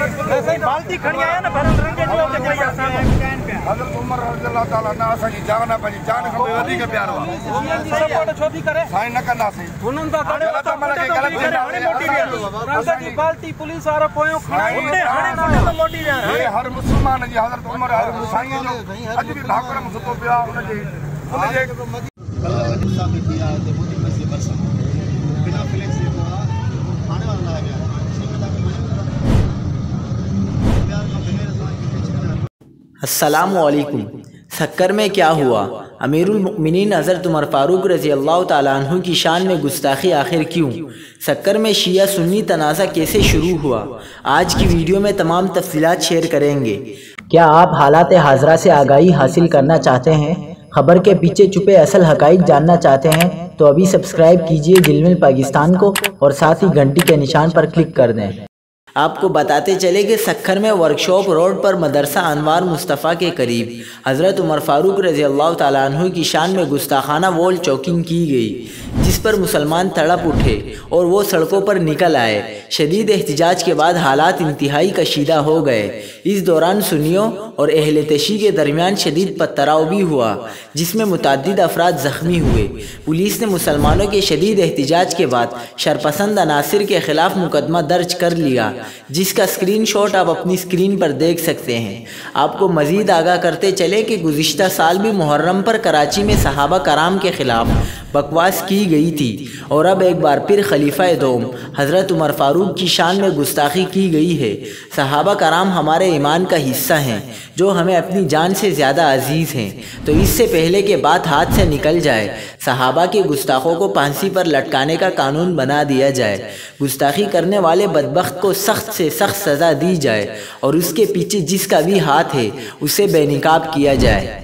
बाल्टी खड़ी आया ना भरन रंगे जो के कोई हज़रत उमर रज़ियल्लाहु ताला अन्हु असांजी जान पंहिंजी जान खां वधीक प्यारो आहे। उन्हनि जी सपोर्ट छो थी करे साईं न कंदासीं उन्हनि दा हाणे मोटी रंग जी बाल्टी पुलिस वारो पोयो खणाई हाणे न मोटी हे हर मुस्लमान जी हज़रत उमर साईं जो अॼु बि भाकुर में सुतो पियो आहे उनजे अस्सलामुअलैकुम। सक्कर में क्या हुआ? अमीरुल मुमिनीन हज़रत उमर फारूक रज़ी अल्लाह ताला अन्हु की शान में गुस्ताखी आखिर क्यों? सक्कर में शिया सुन्नी तनाज़ा कैसे शुरू हुआ? आज की वीडियो में तमाम तफसीलात शेयर करेंगे। क्या आप हालात हाज़रा से आगाही हासिल करना चाहते हैं? खबर के पीछे छुपे असल हक़ाइक़ जानना चाहते हैं तो अभी सब्सक्राइब कीजिए जिलमिल पाकिस्तान को और साथ ही घंटी के निशान पर क्लिक कर दें। आपको बताते चले कि सक्खर में वर्कशॉप रोड पर मदरसा अनवार मुस्तफ़ा के करीब हज़रत उमर फारूक रज़ी अल्लाह ताला अन्हु की शान में गुस्ताखाना वॉल चौकिंग की गई, जिस पर मुसलमान तड़प उठे और वो सड़कों पर निकल आए। शदीद एहतिजाज के बाद हालात इंतहाई कशीदा हो गए। इस दौरान सुन्नियों और अहले तशी के दरमियान शदीद पथराव भी हुआ, जिसमें मुतअद्दिद अफराद ज़ख्मी हुए। पुलिस ने मुसलमानों के शदीद एहतिजाज के बाद शरपसंद अनासिर के खिलाफ मुकदमा दर्ज कर लिया, जिसका स्क्रीनशॉट आप अपनी स्क्रीन पर देख सकते हैं। आपको मज़ीद आगाह करते चले कि गुज़िश्ता साल भी मुहर्रम पर कराची में सहाबा कराम के ख़िलाफ़ बकवास की गई थी और अब एक बार फिर खलीफा दोम हज़रत उमर फारूक की शान में गुस्ताखी की गई है। सहाबा कराम हमारे ईमान का हिस्सा हैं, जो हमें अपनी जान से ज़्यादा अजीज़ हैं। तो इससे पहले कि बात हाथ से निकल जाए, सहाबा के गुस्ताखों को फांसी पर लटकाने का कानून बना दिया जाए। गुस्ताखी करने वाले बदबख्त को सख्त से सख्त सज़ा दी जाए और उसके पीछे जिसका भी हाथ है उसे बेनिकाब किया जाए।